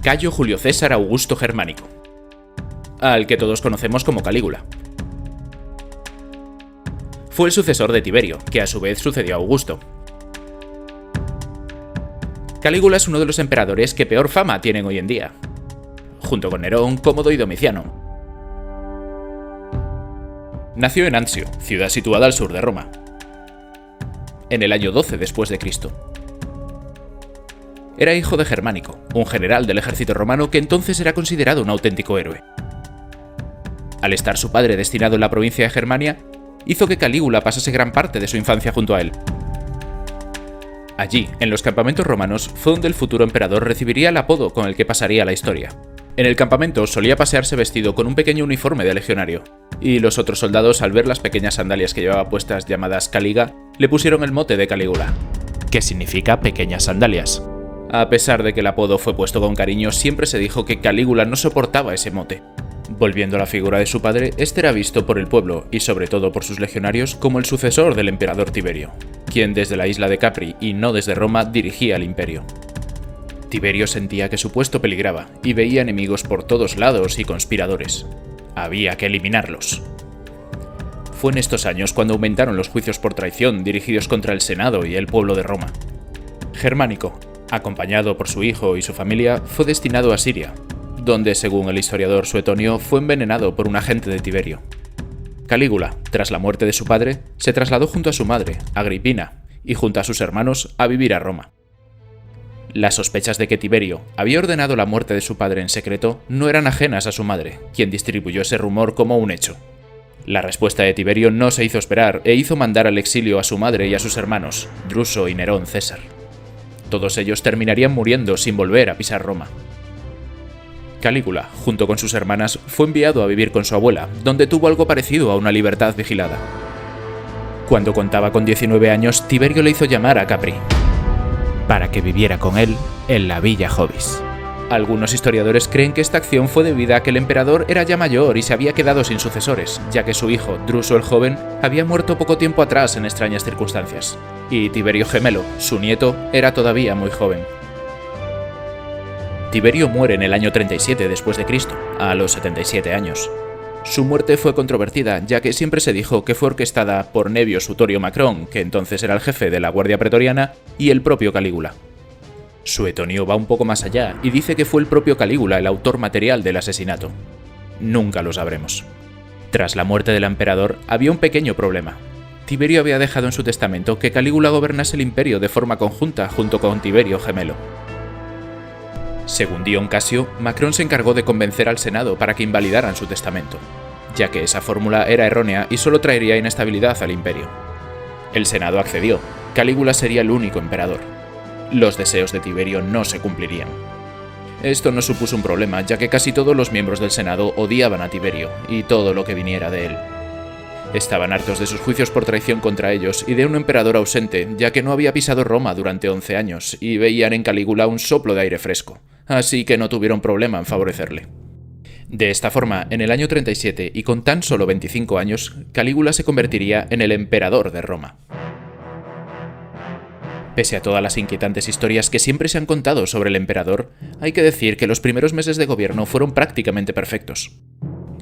Cayo Julio César Augusto Germánico, al que todos conocemos como Calígula. Fue el sucesor de Tiberio, que a su vez sucedió a Augusto. Calígula es uno de los emperadores que peor fama tienen hoy en día, junto con Nerón, Cómodo y Domiciano. Nació en Anzio, ciudad situada al sur de Roma, en el año 12 después de Cristo. Era hijo de Germánico, un general del ejército romano que entonces era considerado un auténtico héroe. Al estar su padre destinado en la provincia de Germania, hizo que Calígula pasase gran parte de su infancia junto a él. Allí, en los campamentos romanos, fue donde el futuro emperador recibiría el apodo con el que pasaría a la historia. En el campamento solía pasearse vestido con un pequeño uniforme de legionario, y los otros soldados, al ver las pequeñas sandalias que llevaba puestas llamadas caliga, le pusieron el mote de Calígula, que significa pequeñas sandalias. A pesar de que el apodo fue puesto con cariño, siempre se dijo que Calígula no soportaba ese mote. Volviendo a la figura de su padre, este era visto por el pueblo, y sobre todo por sus legionarios, como el sucesor del emperador Tiberio, quien desde la isla de Capri y no desde Roma dirigía el imperio. Tiberio sentía que su puesto peligraba, y veía enemigos por todos lados y conspiradores. Había que eliminarlos. Fue en estos años cuando aumentaron los juicios por traición dirigidos contra el Senado y el pueblo de Roma. Germánico, acompañado por su hijo y su familia, fue destinado a Siria, donde, según el historiador Suetonio, fue envenenado por un agente de Tiberio. Calígula, tras la muerte de su padre, se trasladó junto a su madre, Agripina, y junto a sus hermanos, a vivir a Roma. Las sospechas de que Tiberio había ordenado la muerte de su padre en secreto no eran ajenas a su madre, quien distribuyó ese rumor como un hecho. La respuesta de Tiberio no se hizo esperar e hizo mandar al exilio a su madre y a sus hermanos, Druso y Nerón César. Todos ellos terminarían muriendo sin volver a pisar Roma. Calígula, junto con sus hermanas, fue enviado a vivir con su abuela, donde tuvo algo parecido a una libertad vigilada. Cuando contaba con 19 años, Tiberio le hizo llamar a Capri, para que viviera con él en la Villa Jovis. Algunos historiadores creen que esta acción fue debida a que el emperador era ya mayor y se había quedado sin sucesores, ya que su hijo, Druso el joven, había muerto poco tiempo atrás en extrañas circunstancias, y Tiberio Gemelo, su nieto, era todavía muy joven. Tiberio muere en el año 37 después de Cristo, a los 77 años. Su muerte fue controvertida, ya que siempre se dijo que fue orquestada por Nevio Sutorio Macrón, que entonces era el jefe de la Guardia Pretoriana, y el propio Calígula. Suetonio va un poco más allá y dice que fue el propio Calígula el autor material del asesinato. Nunca lo sabremos. Tras la muerte del emperador, había un pequeño problema. Tiberio había dejado en su testamento que Calígula gobernase el imperio de forma conjunta junto con Tiberio Gemelo. Según Dion Casio, Macrón se encargó de convencer al Senado para que invalidaran su testamento, ya que esa fórmula era errónea y solo traería inestabilidad al imperio. El Senado accedió. Calígula sería el único emperador. Los deseos de Tiberio no se cumplirían. Esto no supuso un problema, ya que casi todos los miembros del Senado odiaban a Tiberio y todo lo que viniera de él. Estaban hartos de sus juicios por traición contra ellos y de un emperador ausente, ya que no había pisado Roma durante 11 años, y veían en Calígula un soplo de aire fresco, así que no tuvieron problema en favorecerle. De esta forma, en el año 37 y con tan solo 25 años, Calígula se convertiría en el emperador de Roma. Pese a todas las inquietantes historias que siempre se han contado sobre el emperador, hay que decir que los primeros meses de gobierno fueron prácticamente perfectos.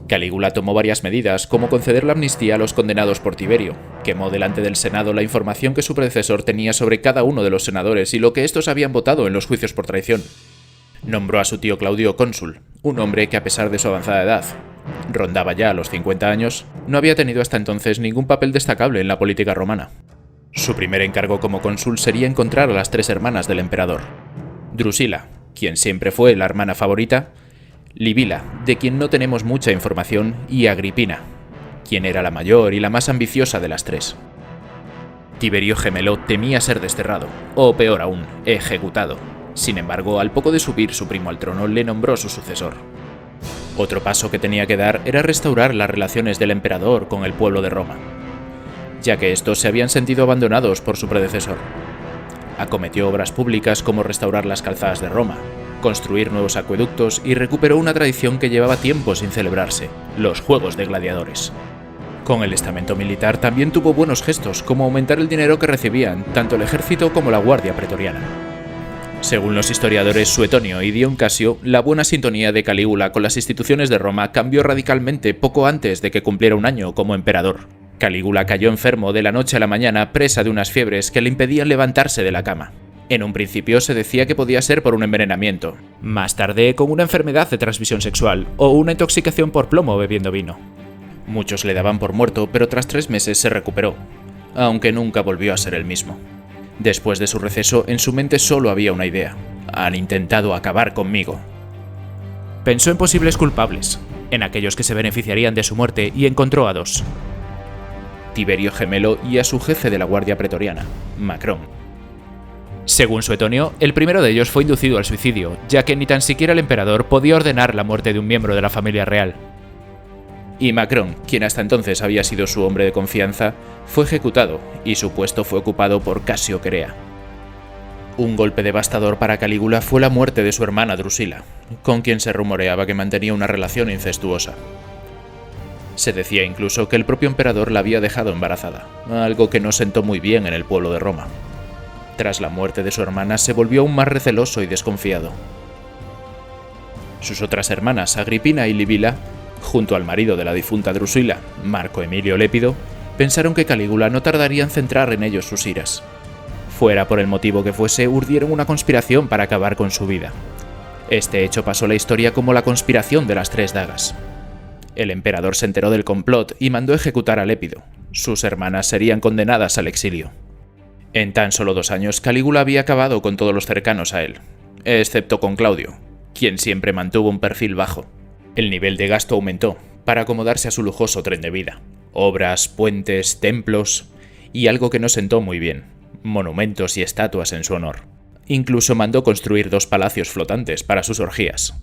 Calígula tomó varias medidas, como conceder la amnistía a los condenados por Tiberio, quemó delante del Senado la información que su predecesor tenía sobre cada uno de los senadores y lo que estos habían votado en los juicios por traición. Nombró a su tío Claudio cónsul, un hombre que a pesar de su avanzada edad, rondaba ya los 50 años, no había tenido hasta entonces ningún papel destacable en la política romana. Su primer encargo como cónsul sería encontrar a las 3 hermanas del emperador: Drusila, quien siempre fue la hermana favorita, Libila, de quien no tenemos mucha información, y Agripina, quien era la mayor y la más ambiciosa de las 3. Tiberio Gemelo temía ser desterrado, o peor aún, ejecutado. Sin embargo, al poco de subir su primo al trono, le nombró su sucesor. Otro paso que tenía que dar era restaurar las relaciones del emperador con el pueblo de Roma, ya que estos se habían sentido abandonados por su predecesor. Acometió obras públicas como restaurar las calzadas de Roma, construir nuevos acueductos y recuperó una tradición que llevaba tiempo sin celebrarse: los Juegos de Gladiadores. Con el estamento militar también tuvo buenos gestos, como aumentar el dinero que recibían tanto el ejército como la Guardia Pretoriana. Según los historiadores Suetonio y Dion Casio, la buena sintonía de Calígula con las instituciones de Roma cambió radicalmente poco antes de que cumpliera un año como emperador. Calígula cayó enfermo de la noche a la mañana, presa de unas fiebres que le impedían levantarse de la cama. En un principio se decía que podía ser por un envenenamiento, más tarde con una enfermedad de transmisión sexual o una intoxicación por plomo bebiendo vino. Muchos le daban por muerto, pero tras 3 meses se recuperó, aunque nunca volvió a ser el mismo. Después de su receso, en su mente solo había una idea: han intentado acabar conmigo. Pensó en posibles culpables, en aquellos que se beneficiarían de su muerte, y encontró a 2. Tiberio Gemelo y a su jefe de la Guardia Pretoriana, Macrón. Según Suetonio, el primero de ellos fue inducido al suicidio, ya que ni tan siquiera el emperador podía ordenar la muerte de un miembro de la familia real. Y Macrón, quien hasta entonces había sido su hombre de confianza, fue ejecutado y su puesto fue ocupado por Casio Querea. Un golpe devastador para Calígula fue la muerte de su hermana Drusila, con quien se rumoreaba que mantenía una relación incestuosa. Se decía incluso que el propio emperador la había dejado embarazada, algo que no sentó muy bien en el pueblo de Roma. Tras la muerte de su hermana se volvió aún más receloso y desconfiado. Sus otras hermanas, Agripina y Libila, junto al marido de la difunta Drusila, Marco Emilio Lépido, pensaron que Calígula no tardaría en centrar en ellos sus iras. Fuera por el motivo que fuese, urdieron una conspiración para acabar con su vida. Este hecho pasó a la historia como la conspiración de las 3 dagas. El emperador se enteró del complot y mandó ejecutar a Lépido. Sus hermanas serían condenadas al exilio. En tan solo 2 años, Calígula había acabado con todos los cercanos a él, excepto con Claudio, quien siempre mantuvo un perfil bajo. El nivel de gasto aumentó para acomodarse a su lujoso tren de vida. Obras, puentes, templos y algo que no sentó muy bien: monumentos y estatuas en su honor. Incluso mandó construir 2 palacios flotantes para sus orgías.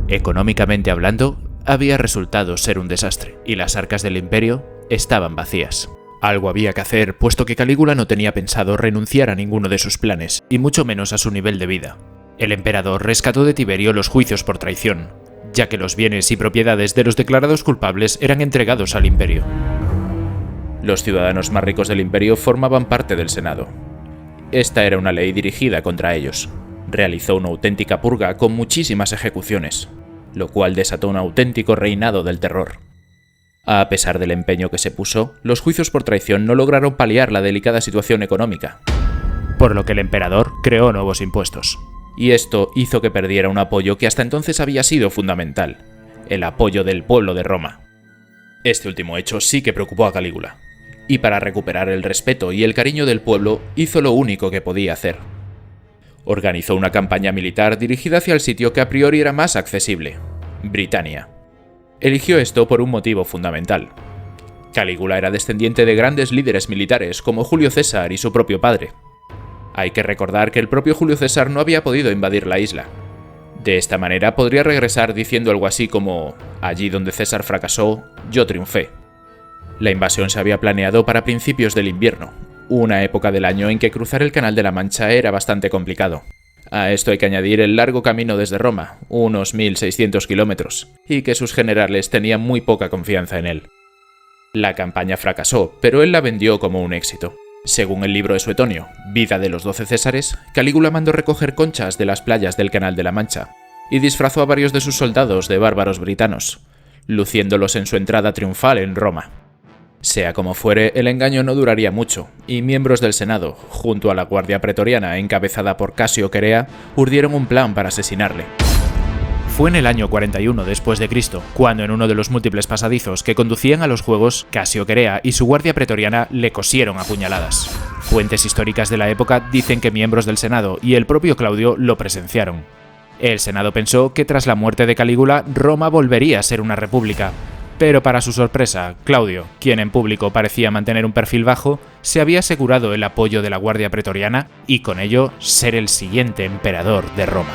Económicamente hablando, había resultado ser un desastre, y las arcas del imperio estaban vacías. Algo había que hacer, puesto que Calígula no tenía pensado renunciar a ninguno de sus planes, y mucho menos a su nivel de vida. El emperador rescató de Tiberio los juicios por traición, ya que los bienes y propiedades de los declarados culpables eran entregados al imperio. Los ciudadanos más ricos del imperio formaban parte del Senado. Esta era una ley dirigida contra ellos. Realizó una auténtica purga con muchísimas ejecuciones, lo cual desató un auténtico reinado del terror. A pesar del empeño que se puso, los juicios por traición no lograron paliar la delicada situación económica, por lo que el emperador creó nuevos impuestos. Y esto hizo que perdiera un apoyo que hasta entonces había sido fundamental: el apoyo del pueblo de Roma. Este último hecho sí que preocupó a Calígula, y para recuperar el respeto y el cariño del pueblo hizo lo único que podía hacer. Organizó una campaña militar dirigida hacia el sitio que a priori era más accesible: Britania. Eligió esto por un motivo fundamental. Calígula era descendiente de grandes líderes militares como Julio César y su propio padre. Hay que recordar que el propio Julio César no había podido invadir la isla. De esta manera podría regresar diciendo algo así como: allí donde César fracasó, yo triunfé. La invasión se había planeado para principios del invierno, una época del año en que cruzar el Canal de la Mancha era bastante complicado. A esto hay que añadir el largo camino desde Roma, unos 1600 kilómetros, y que sus generales tenían muy poca confianza en él. La campaña fracasó, pero él la vendió como un éxito. Según el libro de Suetonio, Vida de los 12 Césares, Calígula mandó recoger conchas de las playas del Canal de la Mancha y disfrazó a varios de sus soldados de bárbaros britanos, luciéndolos en su entrada triunfal en Roma. Sea como fuere, el engaño no duraría mucho, y miembros del Senado, junto a la Guardia Pretoriana encabezada por Casio Querea, urdieron un plan para asesinarle. Fue en el año 41 después de Cristo, cuando en uno de los múltiples pasadizos que conducían a los juegos, Casio Querea y su Guardia Pretoriana le cosieron a puñaladas. Fuentes históricas de la época dicen que miembros del Senado y el propio Claudio lo presenciaron. El Senado pensó que tras la muerte de Calígula, Roma volvería a ser una república. Pero para su sorpresa, Claudio, quien en público parecía mantener un perfil bajo, se había asegurado el apoyo de la Guardia Pretoriana y con ello ser el siguiente emperador de Roma.